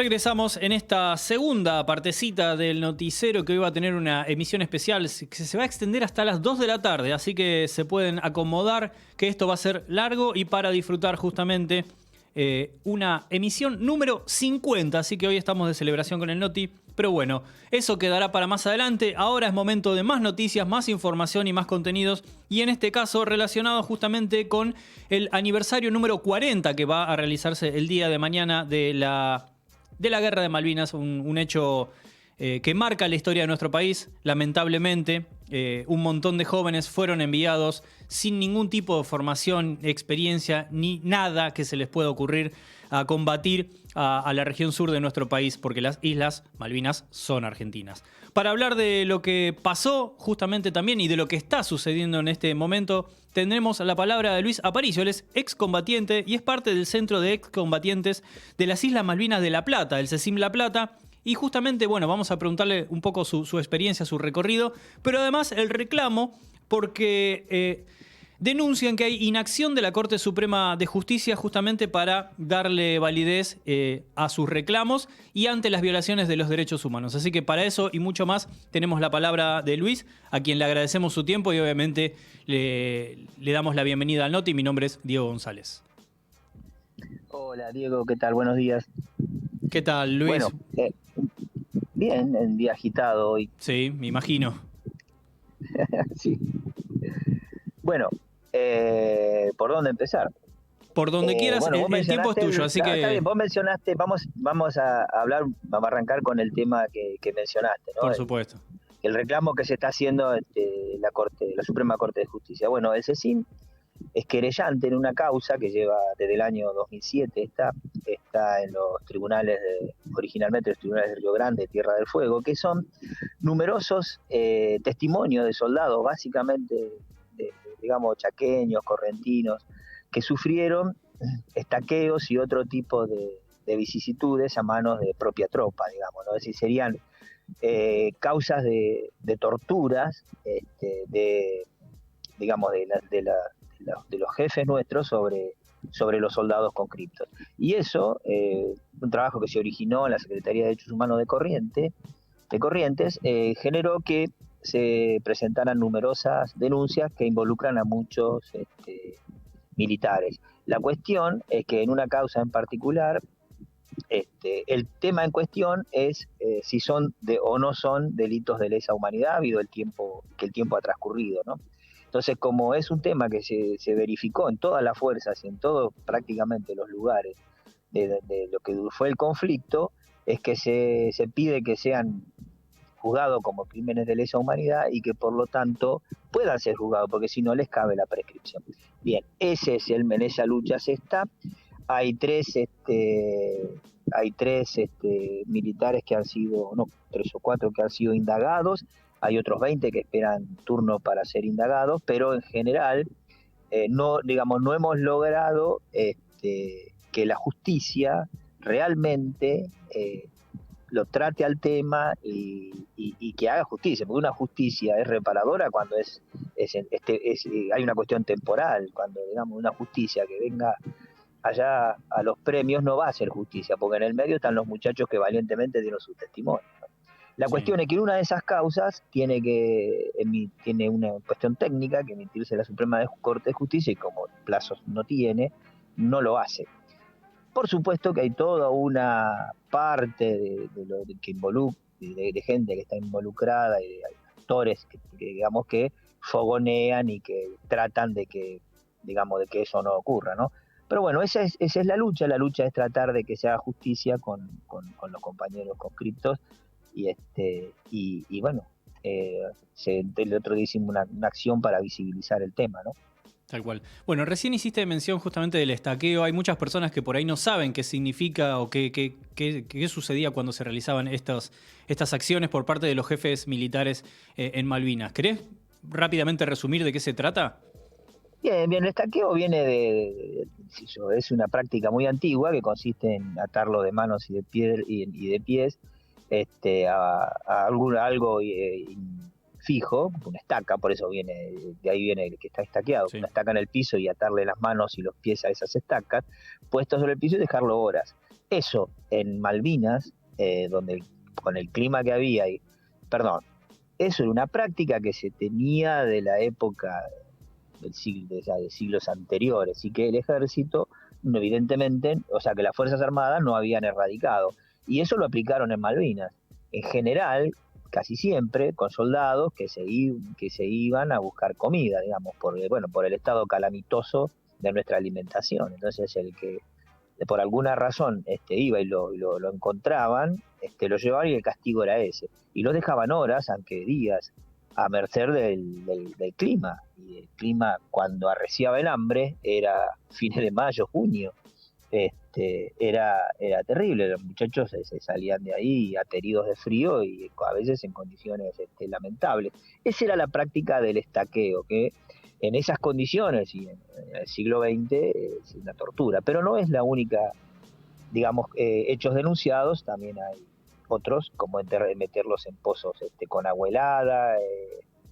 Regresamos en esta segunda partecita del noticiero que hoy va a tener una emisión especial que se va a extender hasta las 2 de la tarde, así que se pueden acomodar que esto va a ser largo y para disfrutar justamente una emisión número 50, así que hoy estamos de celebración con el Noti, pero bueno, eso quedará para más adelante. Ahora es momento de más noticias, más información y más contenidos, y en este caso relacionado justamente con el aniversario número 40 que va a realizarse el día de mañana de la Guerra de Malvinas, un hecho que marca la historia de nuestro país. Lamentablemente, un montón de jóvenes fueron enviados sin ningún tipo de formación, experiencia, ni nada que se les pueda ocurrir a combatir a la región sur de nuestro país, porque las Islas Malvinas son argentinas. Para hablar de lo que pasó justamente también y de lo que está sucediendo en este momento, tendremos la palabra de Luis Aparicio. Él es excombatiente y es parte del Centro de Excombatientes de las Islas Malvinas de La Plata, el CECIM La Plata. Y justamente, bueno, vamos a preguntarle un poco su experiencia, su recorrido, pero además el reclamo porque denuncian que hay inacción de la Corte Suprema de Justicia justamente para darle validez a sus reclamos y ante las violaciones de los derechos humanos. Así que para eso y mucho más tenemos la palabra de Luis, a quien le agradecemos su tiempo y obviamente le damos la bienvenida al Noti. Mi nombre es Diego González. Hola Diego, ¿qué tal? Buenos días. ¿Qué tal, Luis? Bueno, bien, en día agitado hoy. Sí, me imagino. Sí. Bueno, ¿por dónde empezar? Por donde quieras, Bueno, el tiempo es tuyo, así que... Está bien, vos mencionaste, vamos a hablar, vamos a arrancar con el tema que mencionaste, ¿no? Por supuesto. El reclamo que se está haciendo la Suprema Corte de Justicia. Bueno, el CECIM es querellante en una causa que lleva desde el año 2007, está en los tribunales, originalmente los tribunales de Río Grande, Tierra del Fuego, que son numerosos testimonios de soldados, básicamente, digamos, chaqueños, correntinos, que sufrieron estaqueos y otro tipo de vicisitudes a manos de propia tropa, digamos, ¿no? Es decir, serían causas de torturas, digamos, de los jefes nuestros sobre los soldados conscriptos. Y eso, un trabajo que se originó en la Secretaría de Derechos Humanos de Corrientes, generó que se presentaran numerosas denuncias que involucran a muchos militares. La cuestión es que en una causa en particular, el tema en cuestión es si son o no son delitos de lesa humanidad, habido el tiempo ha transcurrido, ¿no? Entonces, como es un tema que se verificó en todas las fuerzas y en todos prácticamente los lugares de lo que fue el conflicto, es que se pide que sean juzgados como crímenes de lesa humanidad y que por lo tanto puedan ser juzgados, porque si no les cabe la prescripción. Bien, en esa lucha se está. Hay tres militares que han sido, no, 3 o 4 que han sido indagados. Hay otros 20 que esperan turno para ser indagados, pero en general no hemos logrado que la justicia realmente lo trate al tema y que haga justicia, porque una justicia es reparadora cuando hay una cuestión temporal, cuando digamos una justicia que venga allá a los premios no va a ser justicia, porque en el medio están los muchachos que valientemente dieron su testimonio. La cuestión es que en una de esas causas tiene una cuestión técnica que emitirse la Suprema Corte de Justicia y como plazos no tiene, no lo hace. Por supuesto que hay toda una parte de gente que está involucrada y de actores que digamos que fogonean y que tratan de que eso no ocurra, ¿no? Pero bueno, esa es la lucha es tratar de que se haga justicia con los compañeros conscriptos. Y bueno, el otro día hicimos una acción para visibilizar el tema, ¿no? Tal cual. Bueno, recién hiciste mención justamente del estaqueo. Hay muchas personas que por ahí no saben qué significa o qué sucedía cuando se realizaban estas acciones por parte de los jefes militares en Malvinas. ¿Querés rápidamente resumir de qué se trata? Bien, el estaqueo viene es una práctica muy antigua que consiste en atarlo de manos y de pies a algo fijo, una estaca, por eso de ahí viene el que está estaqueado, sí. Una estaca en el piso y atarle las manos y los pies a esas estacas, puestos sobre el piso y dejarlo horas. eso en Malvinas, donde con el clima que había, perdón, eso era una práctica que se tenía de la época de siglos anteriores, y que el ejército, evidentemente, o sea, que las Fuerzas Armadas no habían erradicado. Y eso lo aplicaron en Malvinas. En general, casi siempre, con soldados que se iban a buscar comida, digamos, por el estado calamitoso de nuestra alimentación. Entonces, el que por alguna razón iba y lo encontraban, lo llevaban y el castigo era ese. Y lo dejaban horas, aunque días, a merced del clima. Y el clima, cuando arreciaba el hambre, era fines de mayo, junio. Era terrible. Los muchachos se salían de ahí ateridos de frío y a veces en condiciones lamentables. Esa era la práctica del estaqueo, que en esas condiciones y en el siglo XX es una tortura, pero no es la única, digamos, hechos denunciados. También hay otros, como meterlos en pozos con agua helada,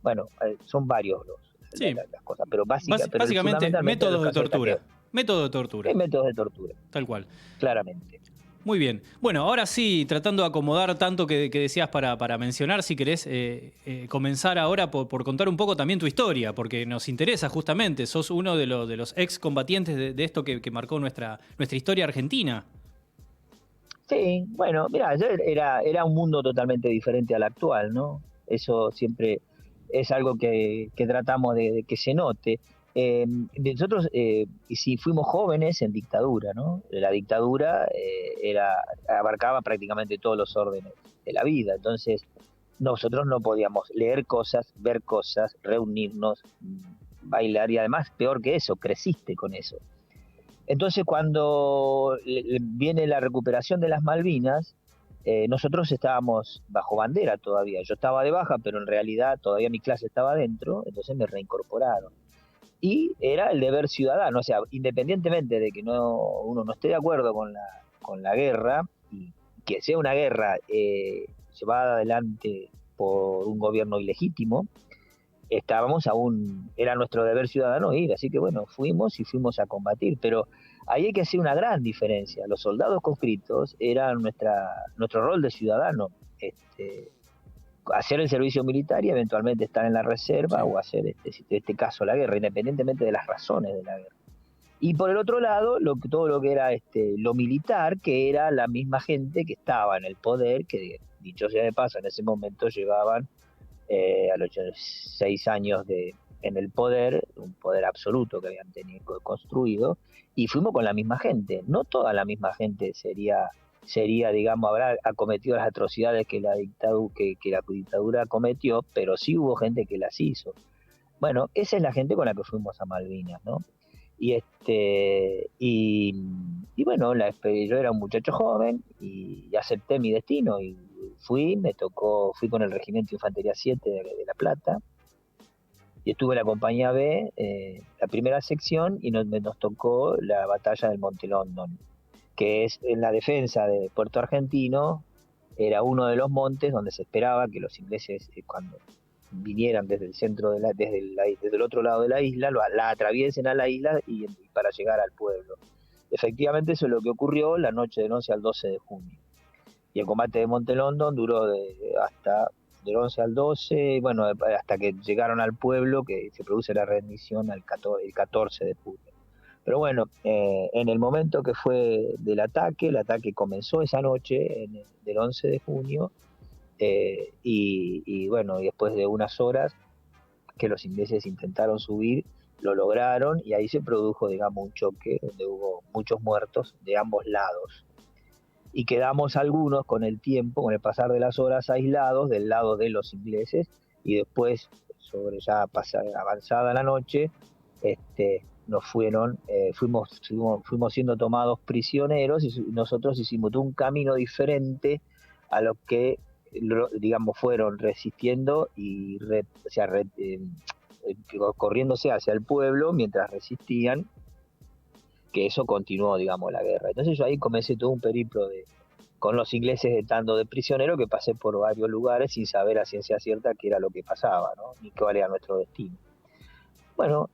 bueno, son varios Sí, las cosas, pero básicamente fundamentalmente métodos de tortura. Método de tortura. Métodos de tortura. Tal cual. Claramente. Muy bien. Bueno, ahora sí, tratando de acomodar tanto que decías para mencionar, si querés comenzar ahora por contar un poco también tu historia, porque nos interesa justamente. Sos uno de los excombatientes de esto que marcó nuestra historia argentina. Sí, bueno, mira, era un mundo totalmente diferente al actual, ¿no? Eso siempre es algo que tratamos de que se note. Nosotros, y si fuimos jóvenes en dictadura, ¿no? La dictadura abarcaba prácticamente todos los órdenes de la vida. Entonces, nosotros no podíamos leer cosas, ver cosas, reunirnos, bailar, y además, peor que eso, creciste con eso. Entonces, cuando viene la recuperación de las Malvinas, nosotros estábamos bajo bandera todavía. Yo estaba de baja, pero en realidad todavía mi clase estaba adentro, entonces me reincorporaron. Y era el deber ciudadano, o sea, independientemente de que uno no esté de acuerdo con la guerra, y que sea una guerra llevada adelante por un gobierno ilegítimo, era nuestro deber ciudadano ir, así que bueno, fuimos a combatir, pero ahí hay que hacer una gran diferencia. Los soldados conscriptos eran nuestro rol de ciudadano, hacer el servicio militar y eventualmente estar en la reserva, Sí. o hacer, en este caso, la guerra, independientemente de las razones de la guerra. Y por el otro lado, todo lo que era lo militar, que era la misma gente que estaba en el poder, que dicho sea de paso, en ese momento llevaban a los 6 años en el poder, un poder absoluto que habían tenido construido, y fuimos con la misma gente. No toda la misma gente digamos, habrá acometido las atrocidades que la dictadura cometió, pero sí hubo gente que las hizo. Bueno, esa es la gente con la que fuimos a Malvinas, ¿no? Y bueno, yo era un muchacho joven y acepté mi destino y fui con el Regimiento Infantería 7 de La Plata, y estuve en la compañía B, la primera sección, y nos tocó la batalla del Monte London, que es en la defensa de Puerto Argentino. Era uno de los montes donde se esperaba que los ingleses, cuando vinieran desde el centro desde el otro lado de la isla, la atraviesen a la isla y para llegar al pueblo. Efectivamente, eso es lo que ocurrió la noche del 11 al 12 de junio. Y el combate de Monte London duró hasta del 11 al 12, bueno, hasta que llegaron al pueblo, que se produce la rendición el 14 de junio. Pero bueno, en el momento que fue el ataque comenzó esa noche, del 11 de junio, y bueno, y después de unas horas que los ingleses intentaron subir, lo lograron, y ahí se produjo, digamos, un choque donde hubo muchos muertos de ambos lados. Y quedamos algunos con el tiempo, con el pasar de las horas, aislados del lado de los ingleses, y después, sobre ya avanzada la noche, fuimos siendo tomados prisioneros, y nosotros hicimos un camino diferente a los que, digamos, fueron resistiendo y corriéndose hacia el pueblo mientras resistían, que eso continuó, digamos, la guerra. Entonces yo ahí comencé todo un periplo con los ingleses estando de prisionero, que pasé por varios lugares sin saber a ciencia cierta qué era lo que pasaba, ¿no? Ni cuál era nuestro destino. Bueno,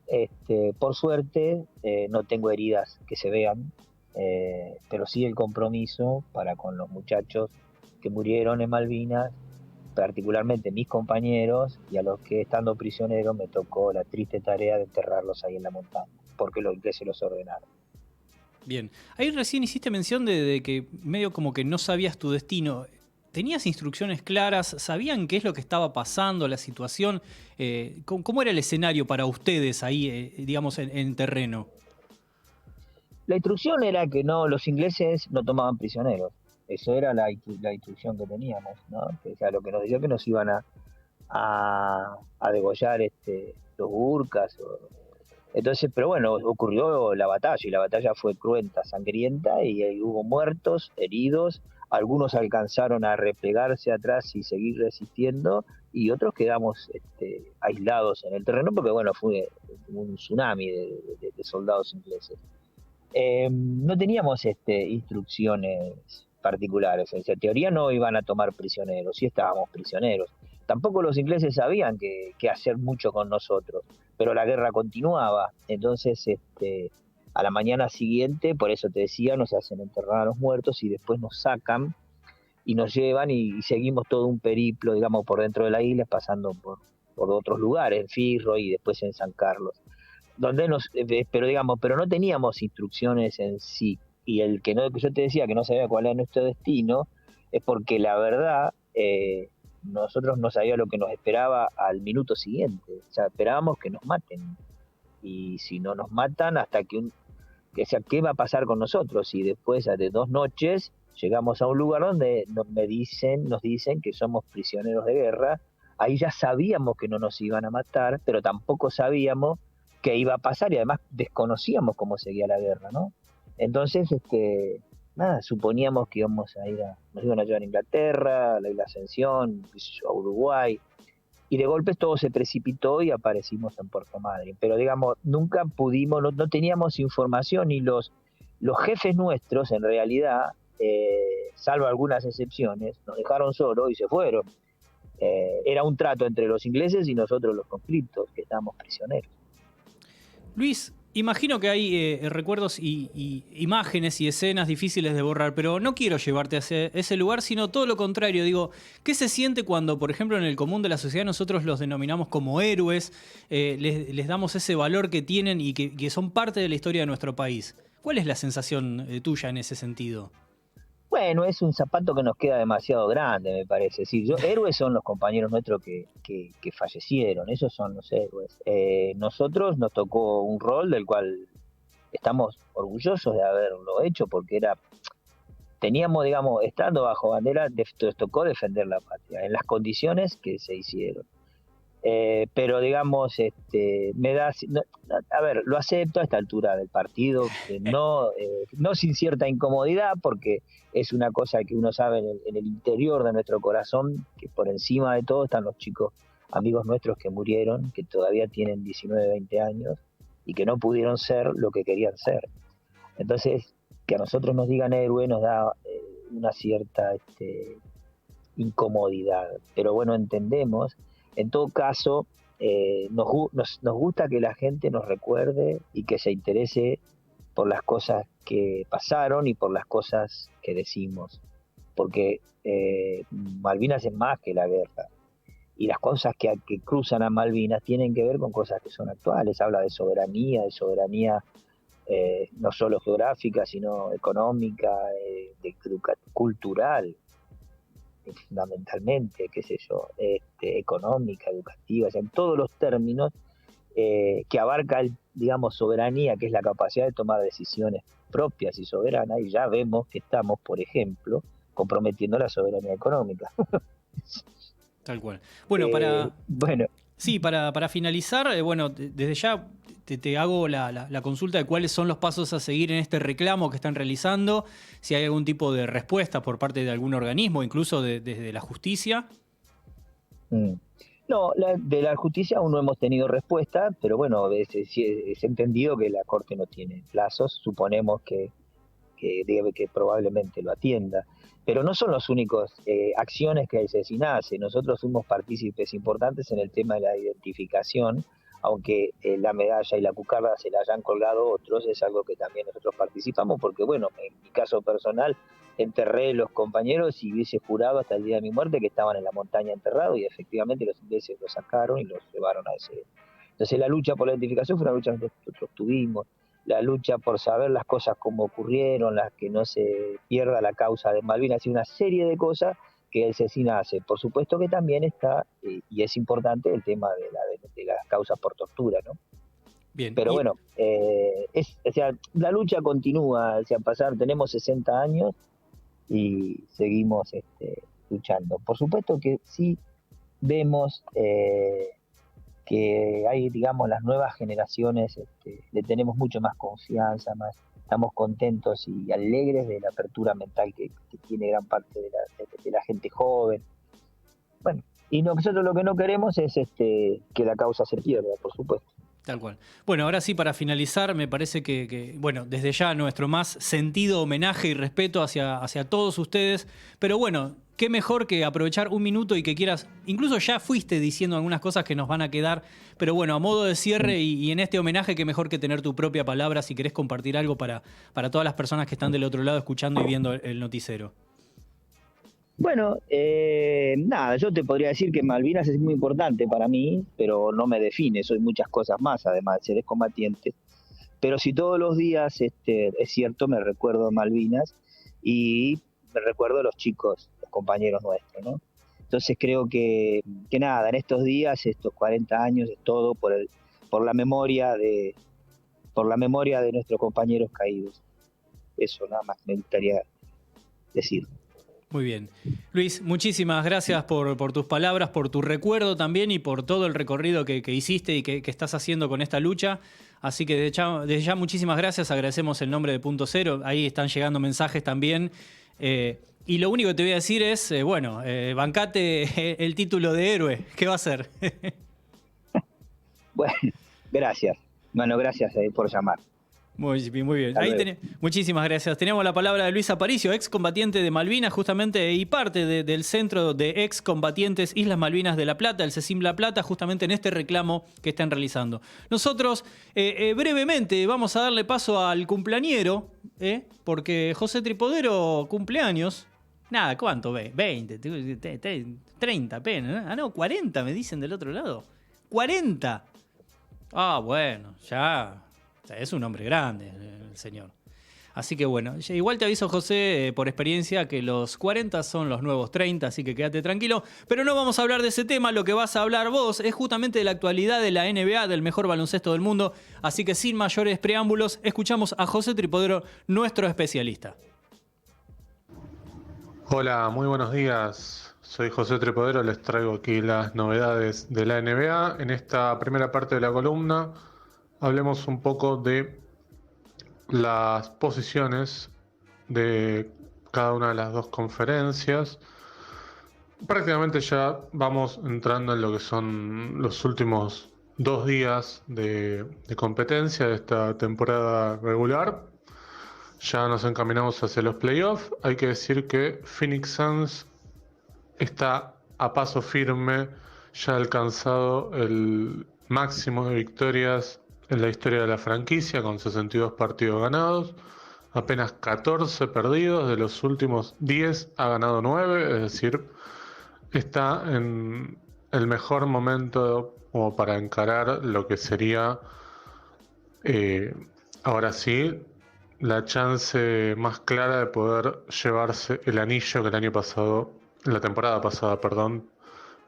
por suerte no tengo heridas que se vean, pero sí el compromiso para con los muchachos que murieron en Malvinas, particularmente mis compañeros, y a los que estando prisioneros me tocó la triste tarea de enterrarlos ahí en la montaña, porque los ingleses los ordenaron. Bien. Ahí recién hiciste mención de que medio como que no sabías tu destino. ¿Tenías instrucciones claras? ¿Sabían qué es lo que estaba pasando, la situación? ¿Cómo era el escenario para ustedes ahí, digamos, en terreno? La instrucción era que no, los ingleses no tomaban prisioneros. Eso era la instrucción que teníamos, ¿no? O sea, lo que nos decía que nos iban a degollar los burkas. Entonces, pero bueno, ocurrió la batalla y la batalla fue cruenta, sangrienta y hubo muertos, heridos, algunos alcanzaron a replegarse atrás y seguir resistiendo y otros quedamos aislados en el terreno porque bueno, fue un tsunami de soldados ingleses. No teníamos instrucciones particulares, en teoría no iban a tomar prisioneros, sí estábamos prisioneros. Tampoco los ingleses sabían que hacer mucho con nosotros, pero la guerra continuaba. Entonces, a la mañana siguiente, por eso te decía, nos hacen enterrar a los muertos y después nos sacan y nos llevan y seguimos todo un periplo, digamos, por dentro de la isla, pasando por otros lugares, en Firro y después en San Carlos, donde pero digamos, pero no teníamos instrucciones en sí. Y el que no, que yo te decía que no sabía cuál era nuestro destino, es porque la verdad, nosotros no sabíamos lo que nos esperaba al minuto siguiente. O sea, esperábamos que nos maten. Y si no nos matan, hasta que sea, ¿qué va a pasar con nosotros? Y después de 2 noches llegamos a un lugar donde nos dicen que somos prisioneros de guerra. Ahí ya sabíamos que no nos iban a matar, pero tampoco sabíamos qué iba a pasar y además desconocíamos cómo seguía la guerra, ¿no? Entonces, nada, suponíamos que nos iban a llevar a Inglaterra, a la Isla Ascensión, a Uruguay, y de golpe todo se precipitó y aparecimos en Puerto Madryn. Pero digamos, nunca pudimos, no teníamos información y los jefes nuestros, en realidad, salvo algunas excepciones, nos dejaron solos y se fueron. Era un trato entre los ingleses y nosotros los conscriptos, que estábamos prisioneros. Luis, imagino que hay recuerdos y imágenes y escenas difíciles de borrar, pero no quiero llevarte a ese lugar, sino todo lo contrario. Digo, ¿qué se siente cuando, por ejemplo, en el común de la sociedad nosotros los denominamos como héroes, les damos ese valor que tienen y que son parte de la historia de nuestro país? ¿Cuál es la sensación tuya en ese sentido? Bueno, es un zapato que nos queda demasiado grande, me parece. Sí, héroes son los compañeros nuestros que fallecieron, esos son los héroes. Nosotros nos tocó un rol del cual estamos orgullosos de haberlo hecho, porque teníamos, digamos, estando bajo bandera, nos tocó defender la patria, en las condiciones que se hicieron. Pero digamos, a ver, lo acepto a esta altura del partido, no sin cierta incomodidad, porque es una cosa que uno sabe en el interior de nuestro corazón, que por encima de todo están los chicos, amigos nuestros que murieron, que todavía tienen 19, 20 años, y que no pudieron ser lo que querían ser. Entonces, que a nosotros nos digan héroe nos da una cierta incomodidad, pero bueno, entendemos. En todo caso, nos gusta que la gente nos recuerde y que se interese por las cosas que pasaron y por las cosas que decimos, porque Malvinas es más que la guerra, y las cosas que cruzan a Malvinas tienen que ver con cosas que son actuales. Habla de soberanía no solo geográfica, sino económica, cultural, fundamentalmente, qué sé yo, económica, educativa, o sea, en todos los términos que abarca, digamos, soberanía, que es la capacidad de tomar decisiones propias y soberanas, y ya vemos que estamos, por ejemplo, comprometiendo la soberanía económica. Tal cual. Bueno, sí, para finalizar, bueno, desde ya te hago la consulta de cuáles son los pasos a seguir en este reclamo que están realizando, si hay algún tipo de respuesta por parte de algún organismo, incluso desde la justicia. No, de la justicia aún no hemos tenido respuesta, pero bueno, es entendido que la Corte no tiene plazos, suponemos que probablemente lo atienda. Pero no son los únicos acciones que se hacen. Nosotros fuimos partícipes importantes en el tema de la identificación aunque la medalla y la cucarda se la hayan colgado otros, es algo que también nosotros participamos, porque bueno, en mi caso personal, enterré los compañeros y hubiese jurado hasta el día de mi muerte que estaban en la montaña enterrados, y efectivamente los ingleses los sacaron y los llevaron a ese. Entonces la lucha por la identificación fue una lucha que nosotros tuvimos, la lucha por saber las cosas como ocurrieron, las que no se pierda la causa de Malvinas, y una serie de cosas que el CECINA hace. Por supuesto que también está, y es importante, el tema de las causas por tortura, ¿no? Bien. Pero bueno, o sea, la lucha continúa, o sea, tenemos 60 años y seguimos luchando. Por supuesto que sí vemos que hay, digamos, las nuevas generaciones, le tenemos mucho más confianza, estamos contentos y alegres de la apertura mental que tiene gran parte de la gente joven. Bueno, y nosotros lo que no queremos es que la causa se pierda, por supuesto. Tal cual. Bueno, ahora sí, para finalizar, me parece que bueno, desde ya nuestro más sentido homenaje y respeto hacia todos ustedes, pero bueno, qué mejor que aprovechar un minuto y que quieras, incluso ya fuiste diciendo algunas cosas que nos van a quedar, pero bueno, a modo de cierre y en este homenaje, qué mejor que tener tu propia palabra si querés compartir algo para todas las personas que están del otro lado escuchando y viendo el noticiero. Bueno, nada, yo te podría decir que Malvinas es muy importante para mí, pero no me define, soy muchas cosas más, además de ser excombatiente. Pero si todos los días, es cierto, me recuerdo Malvinas y me recuerdo a los chicos, los compañeros nuestros, ¿no? Entonces creo que nada, en estos días, estos 40 años, es todo por la memoria de nuestros compañeros caídos. Eso nada más me gustaría decir. Muy bien. Luis, muchísimas gracias por tus palabras, por tu recuerdo también y por todo el recorrido que hiciste y que estás haciendo con esta lucha. Así que desde ya muchísimas gracias, agradecemos el nombre de Punto Cero, ahí están llegando mensajes también. Y lo único que te voy a decir es, bancate el título de héroe, ¿qué va a ser? Bueno, gracias. Bueno, gracias por llamar. Muy bien. Muchísimas gracias. Teníamos la palabra de Luis Aparicio, excombatiente de Malvinas, justamente, y parte del Centro de Excombatientes Islas Malvinas de La Plata, el CECIM La Plata, justamente en este reclamo que están realizando. Nosotros, brevemente, vamos a darle paso al cumpleañero, porque José Tripodero cumpleaños. Nada, ¿cuánto ve? 20, 30 apenas, ¿no? Ah, no, 40 me dicen del otro lado. ¡40! Ah, bueno, ya... Es un hombre grande, el señor. Así que bueno, igual te aviso, José, por experiencia, que los 40 son los nuevos 30, así que quédate tranquilo. Pero no vamos a hablar de ese tema, lo que vas a hablar vos es justamente de la actualidad de la NBA, del mejor baloncesto del mundo. Así que sin mayores preámbulos, escuchamos a José Tripodero, nuestro especialista. Hola, muy buenos días. Soy José Tripodero, les traigo aquí las novedades de la NBA. En esta primera parte de la columna hablemos un poco de las posiciones de cada una de las dos conferencias. Prácticamente ya vamos entrando en lo que son los últimos 2 días de competencia de esta temporada regular. Ya nos encaminamos hacia los playoffs. Hay que decir que Phoenix Suns está a paso firme, ya ha alcanzado el máximo de victorias en la historia de la franquicia, con 62 partidos ganados, apenas 14 perdidos, de los últimos 10 ha ganado 9, es decir, está en el mejor momento como para encarar lo que sería, ahora sí, la chance más clara de poder llevarse el anillo que la temporada pasada,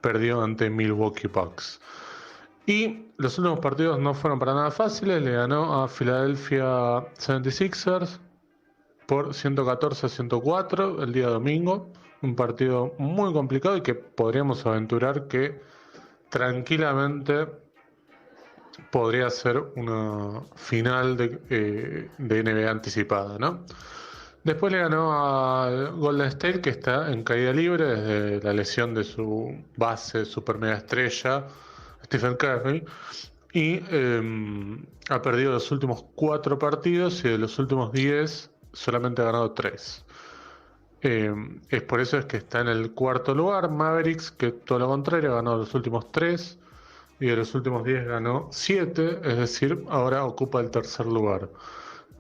perdió ante Milwaukee Bucks. Y los últimos partidos no fueron para nada fáciles. Le ganó a Philadelphia 76ers por 114-104 el día domingo. Un partido muy complicado y que podríamos aventurar que tranquilamente podría ser una final de NBA anticipada, ¿no? Después le ganó a Golden State, que está en caída libre desde la lesión de su base super mega estrella, Stephen Curry, y ha perdido los últimos 4 partidos y de los últimos 10 solamente ha ganado 3. Es por eso es que está en el cuarto lugar. Mavericks, que todo lo contrario, ha ganado los últimos 3, y de los últimos 10 ganó 7, es decir, ahora ocupa el tercer lugar.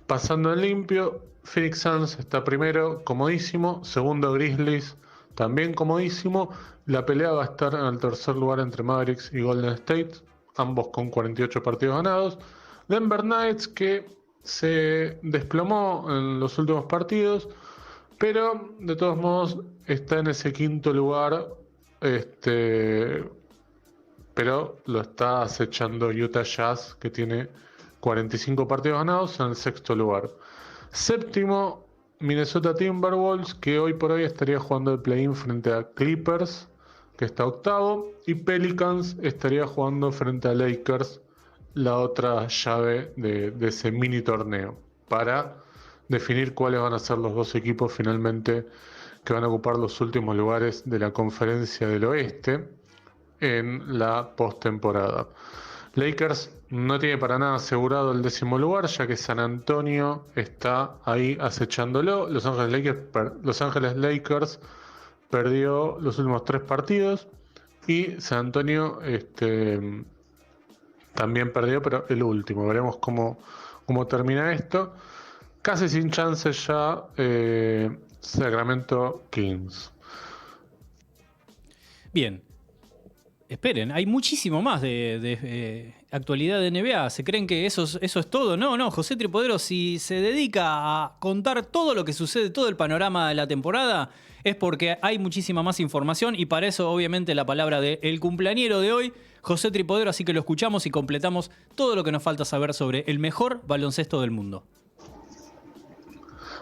Pasando en limpio, Phoenix Suns está primero, comodísimo. Segundo, Grizzlies, también comodísimo. La pelea va a estar en el tercer lugar entre Mavericks y Golden State, ambos con 48 partidos ganados. Denver Nuggets, que se desplomó en los últimos partidos, pero de todos modos está en ese quinto lugar, pero lo está acechando Utah Jazz, que tiene 45 partidos ganados, en el sexto lugar. Séptimo, Minnesota Timberwolves, que hoy por hoy estaría jugando el play-in frente a Clippers, que está octavo, y Pelicans estaría jugando frente a Lakers, la otra llave de ese mini torneo, para definir cuáles van a ser los dos equipos finalmente que van a ocupar los últimos lugares de la Conferencia del Oeste en la postemporada. Lakers no tiene para nada asegurado el 10º lugar, ya que San Antonio está ahí acechándolo. Los Ángeles Lakers perdió los últimos 3 partidos y San Antonio también perdió, pero el último. Veremos cómo termina esto. Casi sin chances ya Sacramento Kings. Bien. Esperen, hay muchísimo más de actualidad de NBA. ¿Se creen que eso es todo? No, José Tripodero, si se dedica a contar todo lo que sucede, todo el panorama de la temporada, es porque hay muchísima más información y para eso obviamente la palabra del cumpleañero de hoy, José Tripodero, así que lo escuchamos y completamos todo lo que nos falta saber sobre el mejor baloncesto del mundo.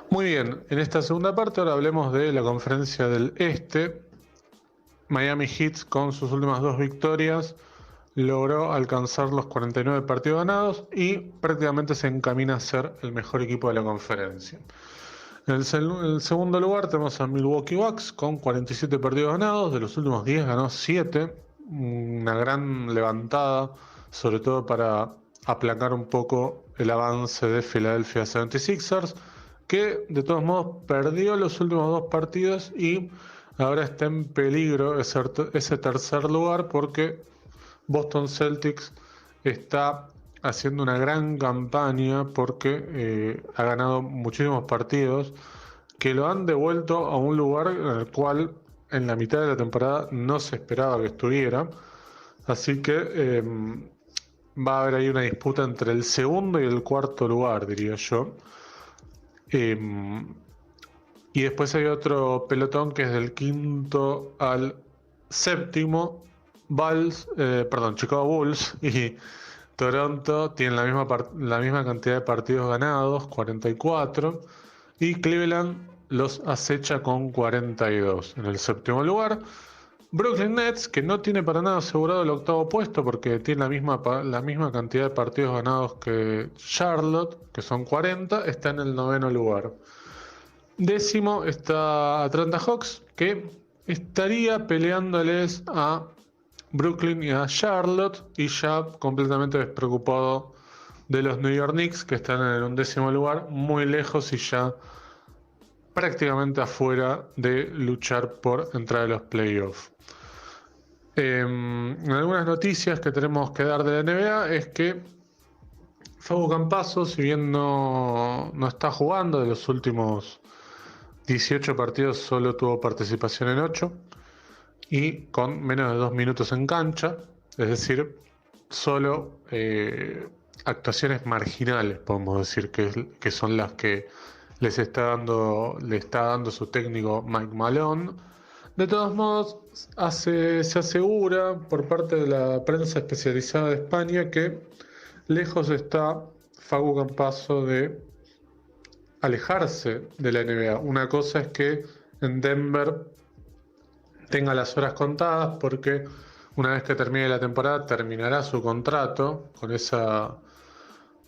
Muy bien, en esta segunda parte ahora hablemos de la Conferencia del Este. Miami Heat, con sus últimas 2 victorias, logró alcanzar los 49 partidos ganados y prácticamente se encamina a ser el mejor equipo de la conferencia. En el segundo lugar tenemos a Milwaukee Bucks con 47 partidos ganados, de los últimos 10 ganó 7, una gran levantada, sobre todo para aplacar un poco el avance de Philadelphia 76ers, que de todos modos perdió los últimos 2 partidos y ahora está en peligro ese tercer lugar porque Boston Celtics está haciendo una gran campaña porque ha ganado muchísimos partidos que lo han devuelto a un lugar en el cual en la mitad de la temporada no se esperaba que estuviera. Así que va a haber ahí una disputa entre el segundo y el cuarto lugar, diría yo. Y después hay otro pelotón que es del quinto al séptimo. Chicago Bulls y Toronto tienen la misma cantidad de partidos ganados, 44. Y Cleveland los acecha con 42 en el séptimo lugar. Brooklyn Nets, que no tiene para nada asegurado el octavo puesto porque tiene la misma cantidad de partidos ganados que Charlotte, que son 40, está en el noveno lugar. Décimo está Atlanta Hawks, que estaría peleándoles a Brooklyn y a Charlotte, y ya completamente despreocupado de los New York Knicks, que están en el 11º lugar, muy lejos y ya prácticamente afuera de luchar por entrar a los playoffs. Algunas noticias que tenemos que dar de la NBA es que Facu Campazzo, si bien no está jugando, de los últimos 18 partidos solo tuvo participación en 8 y con menos de 2 minutos en cancha, es decir, solo actuaciones marginales, podemos decir, que son las que le está dando su técnico Mike Malone. De todos modos, se asegura por parte de la prensa especializada de España que lejos está Facu Campazzo de alejarse de la NBA. Una cosa es que en Denver tenga las horas contadas porque una vez que termine la temporada terminará su contrato con esa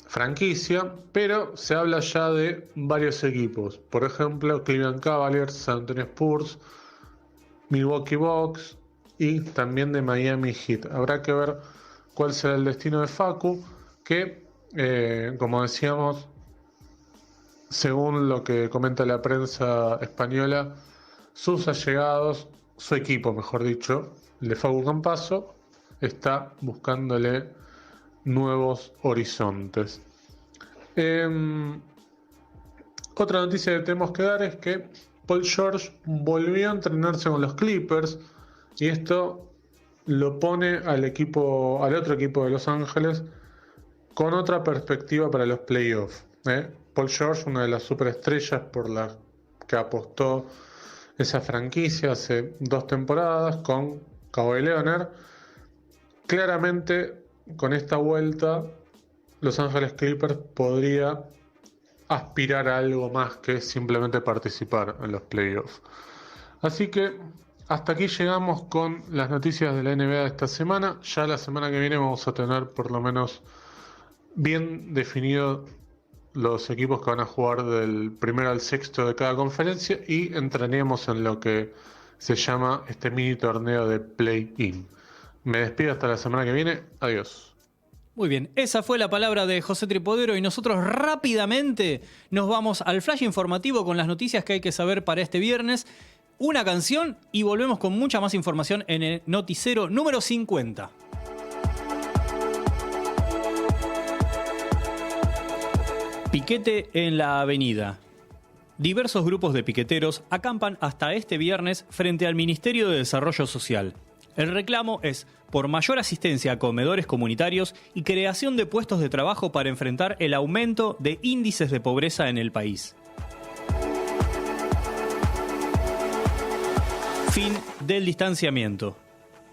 franquicia, pero se habla ya de varios equipos, por ejemplo Cleveland Cavaliers, San Antonio Spurs, Milwaukee Bucks y también de Miami Heat. Habrá que ver cuál será el destino de Facu, que como decíamos, según lo que comenta la prensa española, sus allegados, su equipo mejor dicho, de Facu Campazzo, está buscándole nuevos horizontes. Otra noticia que tenemos que dar es que Paul George volvió a entrenarse con los Clippers y esto lo pone al otro equipo de Los Ángeles con otra perspectiva para los playoffs. Paul George, una de las superestrellas por la que apostó esa franquicia hace 2 temporadas con Kawhi Leonard. Claramente, con esta vuelta, Los Ángeles Clippers podría aspirar a algo más que simplemente participar en los playoffs. Así que hasta aquí llegamos con las noticias de la NBA de esta semana. Ya la semana que viene vamos a tener por lo menos bien definido los equipos que van a jugar del primero al sexto de cada conferencia y entraríamos en lo que se llama este mini torneo de play-in. Me despido hasta la semana que viene. Adiós. Muy bien, esa fue la palabra de José Tripodero y nosotros rápidamente nos vamos al flash informativo con las noticias que hay que saber para este viernes. Una canción y volvemos con mucha más información en el noticiero número 50. Piquete en la avenida. Diversos grupos de piqueteros acampan hasta este viernes frente al Ministerio de Desarrollo Social. El reclamo es por mayor asistencia a comedores comunitarios y creación de puestos de trabajo para enfrentar el aumento de índices de pobreza en el país. Fin del distanciamiento.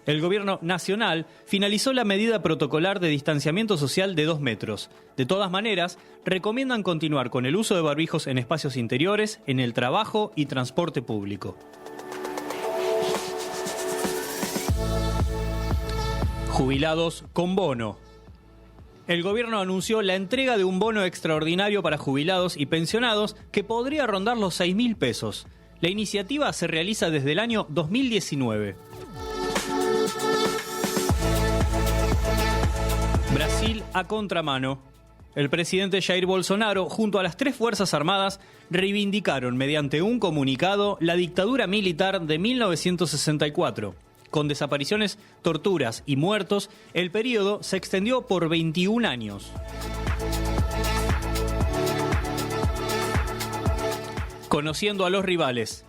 El gobierno nacional finalizó la medida protocolar de distanciamiento social de 2 metros. De todas maneras, recomiendan continuar con el uso de barbijos en espacios interiores, en el trabajo y transporte público. Jubilados con bono. El gobierno anunció la entrega de un bono extraordinario para jubilados y pensionados que podría rondar los 6.000 pesos. La iniciativa se realiza desde el año 2019. Brasil a contramano. El presidente Jair Bolsonaro, junto a las 3 Fuerzas Armadas, reivindicaron mediante un comunicado la dictadura militar de 1964. Con desapariciones, torturas y muertos, el periodo se extendió por 21 años. Conociendo a los rivales.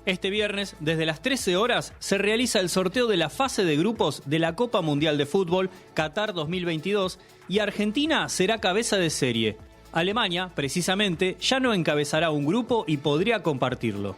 Este viernes, desde las 13 horas, se realiza el sorteo de la fase de grupos de la Copa Mundial de Fútbol Qatar 2022 y Argentina será cabeza de serie. Alemania, precisamente, ya no encabezará un grupo y podría compartirlo.